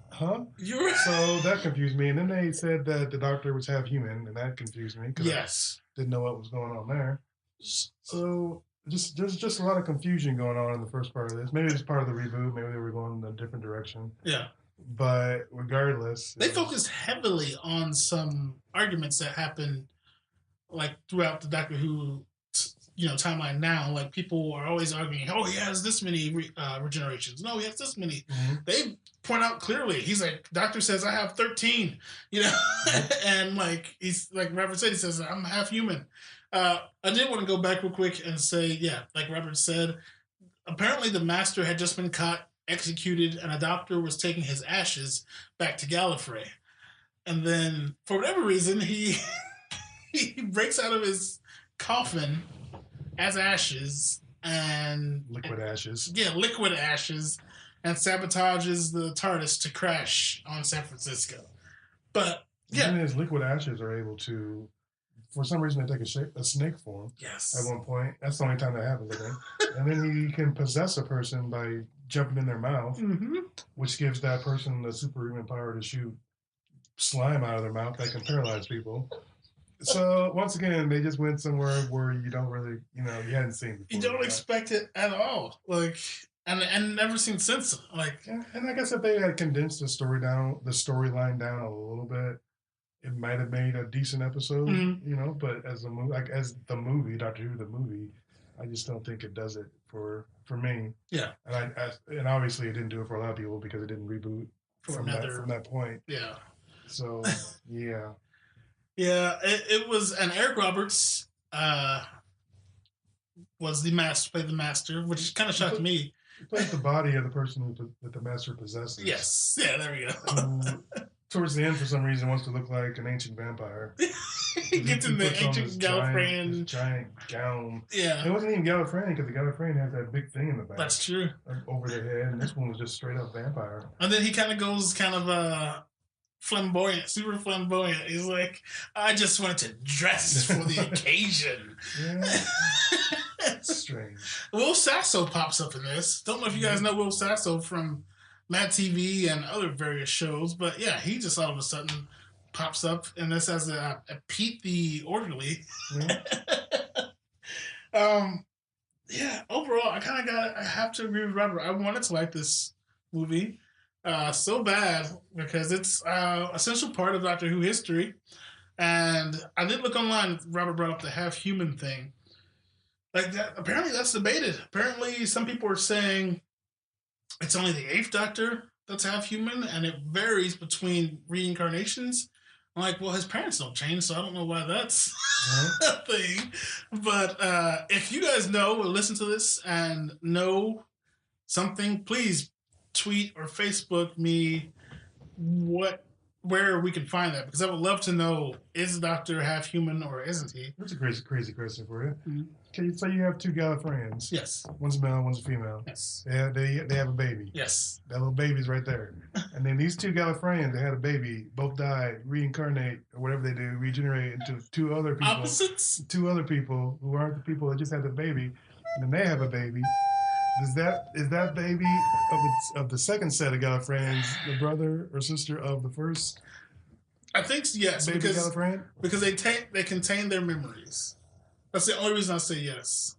Speaker 2: You're so that confused me. And then they said that the doctor was half human, and that confused me. Yes, I didn't know what was going on there. So there's just a lot of confusion going on in the first part of this. Maybe it's part of the reboot. Maybe they were going in a different direction. Yeah. But regardless,
Speaker 1: they focused heavily on some arguments that happened, like throughout the Doctor Who, timeline now. Like people are always arguing, "Oh, he has this many regenerations. No, he has this many." Mm-hmm. They point out clearly. He's like, Doctor says, "I have 13." Mm-hmm. And like he's like Robert said, he says, "I'm half human." I did want to go back real quick and say, yeah, like Robert said, apparently the Master had just been caught, executed, and a doctor was taking his ashes back to Gallifrey. And then, for whatever reason, he breaks out of his coffin as ashes and...
Speaker 2: Liquid ashes.
Speaker 1: Yeah, liquid ashes, and sabotages the TARDIS to crash on San Francisco. But, yeah.
Speaker 2: And his liquid ashes are able to... For some reason, they take a snake form. Yes. At one point. That's the only time that happens, I think. And then he can possess a person by jumping in their mouth, mm-hmm. which gives that person the superhuman power to shoot slime out of their mouth that can paralyze people. So, once again, they just went somewhere where you don't really, you hadn't seen before.
Speaker 1: You don't expect it at all. Like, and never seen since. Like,
Speaker 2: yeah, and I guess if they had condensed the storyline down a little bit, it might have made a decent episode, mm-hmm. But as the movie, Doctor Who, the movie, I just don't think it does it for me. Yeah. And obviously it didn't do it for a lot of people because it didn't reboot from that point. Yeah. So, yeah.
Speaker 1: Yeah, it was, and Eric Roberts was played the Master, which kind of shocked me.
Speaker 2: He plays the body of the person that the Master possesses.
Speaker 1: Yes. Yeah, there we go.
Speaker 2: Towards the end, for some reason, wants to look like an ancient vampire.
Speaker 1: He gets in the ancient Gallifreyan
Speaker 2: giant gown. Yeah, it wasn't even Gallifreyan because the Gallifreyan has that big thing in the back.
Speaker 1: That's true.
Speaker 2: Over their head, and this one was just straight up vampire.
Speaker 1: And then he kind of goes flamboyant, super flamboyant. He's like, I just wanted to dress for the occasion. Yeah.
Speaker 2: Strange.
Speaker 1: Will Sasso pops up in this. Don't know if you guys know Will Sasso from Mad TV and other various shows, but yeah, he just all of a sudden pops up in this as a Pete the Orderly. Mm-hmm. Yeah, overall, I have to agree with Robert. I wanted to like this movie so bad because it's an essential part of Doctor Who history. And I did look online. Robert brought up the half human thing. Like that, apparently that's debated. Apparently, some people are saying it's only the 8th Doctor that's half human, and it varies between reincarnations. I'm like, well, his parents don't change, so I don't know why that's a thing. But if you guys know or listen to this and know something, please tweet or Facebook me where we can find that, because I would love to know, is the Doctor half human or isn't he?
Speaker 2: That's a crazy question for you. Mm-hmm. Okay, so you have 2 Gallifreyans.
Speaker 1: Yes.
Speaker 2: One's a male, one's a female.
Speaker 1: Yes.
Speaker 2: They have a baby.
Speaker 1: Yes.
Speaker 2: That little baby's right there. And then these 2 Gallifreyans that had a baby, both die, reincarnate, or whatever they do, regenerate into 2 other people.
Speaker 1: Opposites?
Speaker 2: 2 other people who aren't the people that just had the baby. And then they have a baby. Is that baby of the second set of Gallifreyans the brother or sister of the first?
Speaker 1: I think yes,
Speaker 2: baby Gallifreyan?
Speaker 1: Because they contain their memories. That's the only reason I say yes.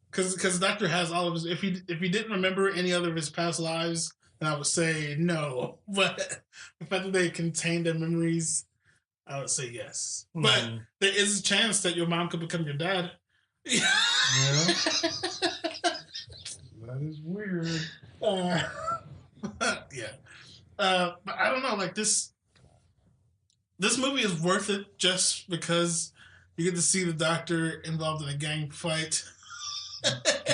Speaker 1: Because the Doctor has all of his. If he didn't remember any other of his past lives, then I would say no. But the fact that they contain their memories, I would say yes. Mm. But there is a chance that your mom could become your dad.
Speaker 2: Yeah. That is weird.
Speaker 1: Yeah. But I don't know. Like this movie is worth it just because you get to see the Doctor involved in a gang fight.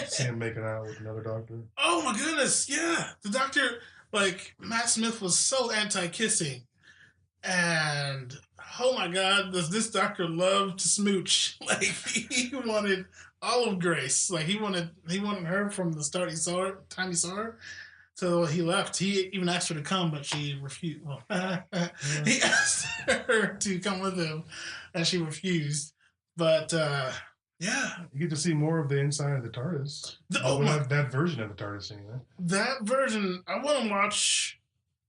Speaker 2: See him making out with another Doctor.
Speaker 1: Oh my goodness, yeah. The Doctor, like, Matt Smith was so anti-kissing. And oh my God, does this doctor love to smooch? Like he wanted all of Grace. Like he wanted her from the start. Time he saw her. So he left. He even asked her to come, but she refused. Well, he asked her to come with him, and she refused. But yeah,
Speaker 2: you get to see more of the inside of the TARDIS. That version of the TARDIS, anyway.
Speaker 1: That version, I want to watch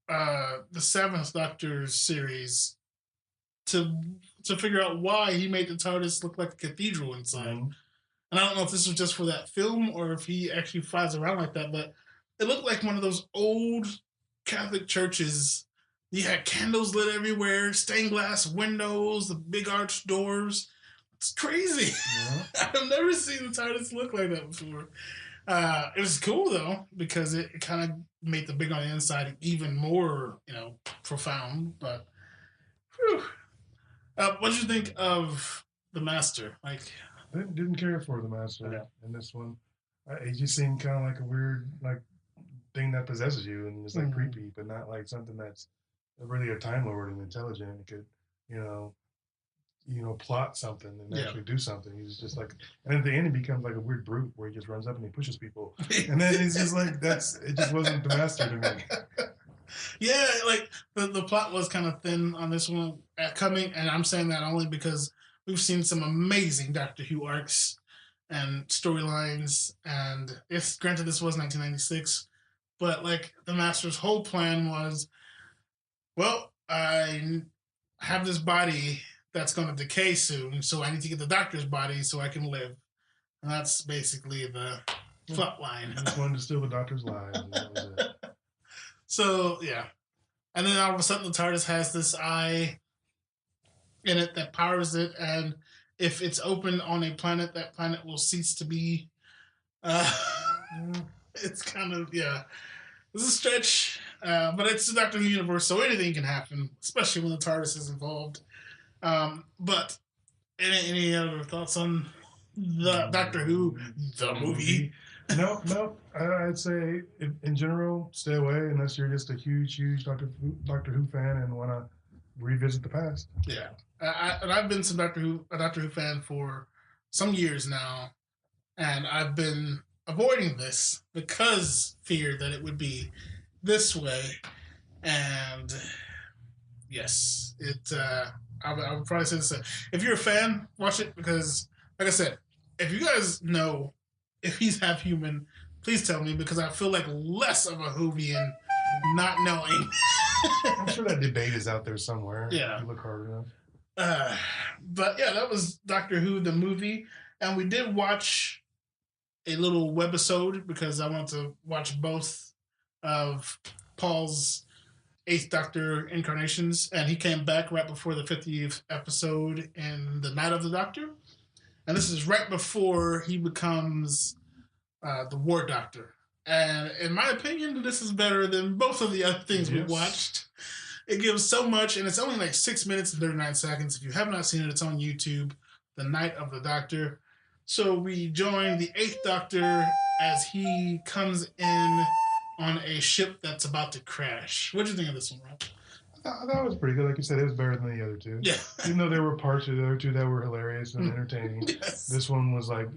Speaker 1: the Seventh Doctor series to figure out why he made the TARDIS look like a cathedral inside. Mm-hmm. And I don't know if this was just for that film or if he actually flies around like that, but it looked like one of those old Catholic churches. You had candles lit everywhere, stained glass windows, the big arched doors. It's crazy. Yeah. I've never seen the TARDIS look like that before. It was cool though because it kind of made the big on the inside even more, profound. But what did you think of the Master? Like,
Speaker 2: I didn't care for the Master in this one. It just seemed kind of like a weird thing that possesses you and is creepy, but not like something that's really a Time Lord and intelligent and could, plot something and actually do something. He's just like, and at the end he becomes like a weird brute where he just runs up and he pushes people, and then it's just like it just wasn't the Master to me.
Speaker 1: Yeah, like the plot was kind of thin on this one coming, and I'm saying that only because we've seen some amazing Doctor Who arcs and storylines, and it's granted this was 1996, but like the Master's whole plan was, well, I have this body that's going to decay soon, so I need to get the Doctor's body so I can live, and that's basically the plot line.
Speaker 2: I just wanted to steal the Doctor's lives. And that was it.
Speaker 1: So yeah, and then all of a sudden the TARDIS has this eye in it that powers it, and if it's open on a planet, that planet will cease to be. It's kind of it's a stretch, but it's the Doctor Who universe, so anything can happen, especially when the TARDIS is involved. But any other thoughts on the Doctor Who the movie?
Speaker 2: No. I'd say in general, stay away unless you're just a huge Doctor Who fan and want to revisit the past.
Speaker 1: Yeah, and I've been a Doctor Who fan for some years now, and I've been avoiding this because feared that it would be this way. And yes, I would probably say this. If you're a fan, watch it because, like I said, if you guys know if he's half human, please tell me because I feel like less of a Whovian not knowing.
Speaker 2: I'm sure that debate is out there somewhere.
Speaker 1: Yeah.
Speaker 2: If you look hard enough.
Speaker 1: But yeah, that was Doctor Who, the movie. And we did watch a little webisode because I wanted to watch both of Paul's 8th Doctor incarnations. And he came back right before the 50th episode in The Night of the Doctor. And this is right before he becomes the War Doctor. And in my opinion, this is better than both of the other things we watched. It gives so much, and it's only like 6 minutes and 39 seconds. If you have not seen it, it's on YouTube, The Night of the Doctor. So we join the 8th Doctor as he comes in on a ship that's about to crash. What do you think of this one, Rob?
Speaker 2: That was pretty good. Like you said, it was better than the other two.
Speaker 1: Yeah.
Speaker 2: Even though there were parts of the other two that were hilarious and entertaining.
Speaker 1: Yes.
Speaker 2: This one was like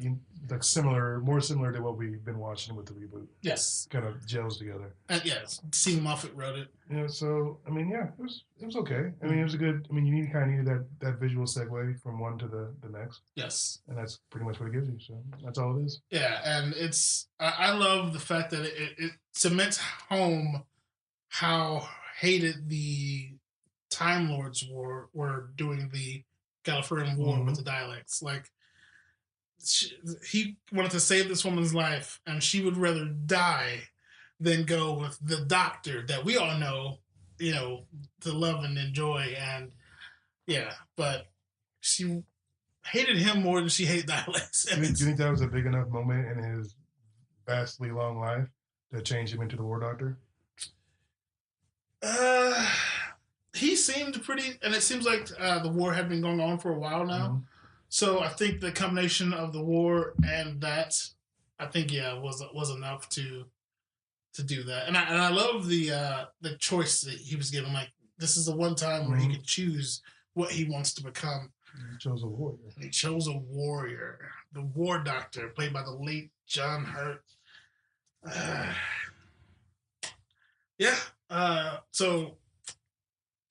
Speaker 2: more similar to what we've been watching with the reboot.
Speaker 1: Yes.
Speaker 2: Kind of gels together.
Speaker 1: And yes, Steve Moffat wrote it.
Speaker 2: Yeah, so I mean, it was okay. I mean, it was a good. I mean, you needed that visual segue from one to the next.
Speaker 1: Yes.
Speaker 2: And that's pretty much what it gives you. So that's all it is.
Speaker 1: Yeah, and I love the fact that it cements home how hated the Time Lords were doing the Gallifreyan War with the Daleks. Like, he wanted to save this woman's life, and she would rather die than go with the Doctor that we all know, to love and enjoy. And yeah, but she hated him more than she hated Daleks.
Speaker 2: Do you think that was a big enough moment in his vastly long life to change him into the War Doctor?
Speaker 1: He seemed pretty, and it seems like the war had been going on for a while now. Mm-hmm. So I think the combination of the war and that, I think, was enough to do that. And I love the choice that he was given. Like, this is the one time where he could choose what he wants to become.
Speaker 2: He chose a warrior.
Speaker 1: And he chose a warrior. The War Doctor, played by the late John Hurt. So,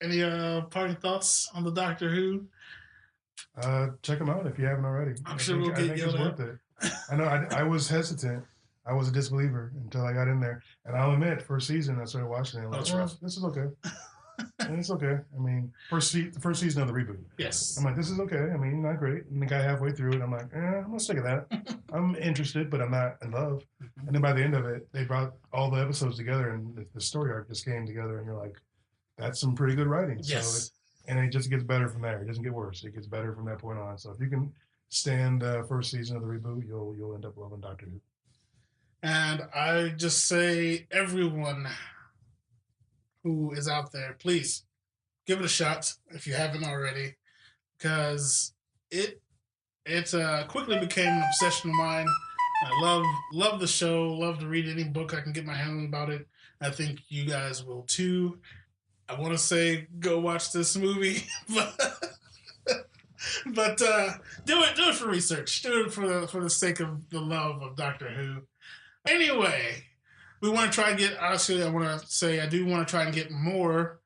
Speaker 1: any parting thoughts on the Doctor Who?
Speaker 2: Check them out if you haven't already.
Speaker 1: I'm sure we'll get
Speaker 2: it's worth it. I know I was hesitant. I was a disbeliever until I got in there. And I'll admit, first season, I started watching it. I'm like, this is okay. And it's okay. I mean, the first season of the reboot.
Speaker 1: Yes.
Speaker 2: I'm like, this is okay. I mean, not great. And the guy halfway through it, I'm like, I'm going to stick with that. I'm interested, but I'm not in love. Mm-hmm. And then by the end of it, they brought all the episodes together and the story arc just came together. And you're like, that's some pretty good writing.
Speaker 1: Yes.
Speaker 2: So and it just gets better from there. It doesn't get worse. It gets better from that point on. So if you can stand first season of the reboot, you'll end up loving Doctor Who.
Speaker 1: And I just say, everyone who is out there, please give it a shot if you haven't already, because it quickly became an obsession of mine. I love the show. Love to read any book I can get my hand on about it. I think you guys will too. I want to say go watch this movie, but do it for research. Do it for the sake of the love of Doctor Who. Anyway, we want to try and get. Honestly, I do want to try and get more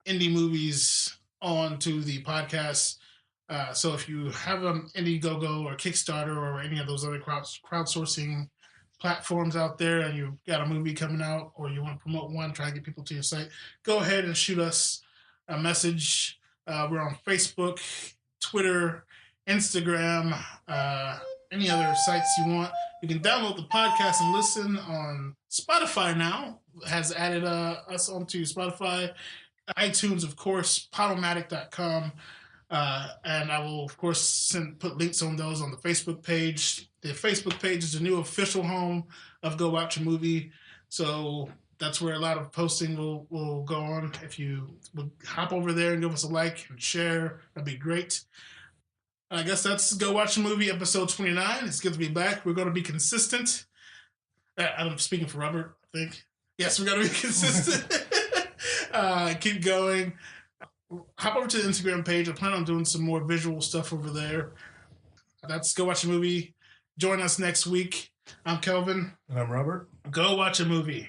Speaker 1: indie movies onto the podcast. So if you have an Indiegogo or Kickstarter or any of those other crowdsourcing platforms out there, and you've got a movie coming out, or you want to promote one, try and get people to your site, go ahead and shoot us a message. We're on Facebook, Twitter, Instagram, any other sites you want. You can download the podcast and listen on Spotify now. It has added us onto Spotify, iTunes, of course, Podomatic.com. And I will, of course, put links on those on the Facebook page. The Facebook page is the new official home of Go Watch a Movie. So that's where a lot of posting will go on. If you would hop over there and give us a like and share, that'd be great. I guess that's Go Watch a Movie, episode 29. It's good to be back. We're going to be consistent. I'm speaking for Robert, I think. Yes, we're going to be consistent. Keep going. Hop over to the Instagram page. I plan on doing some more visual stuff over there. That's Go Watch a Movie. Join us next week. I'm Kelvin.
Speaker 2: And I'm Robert.
Speaker 1: Go watch a movie.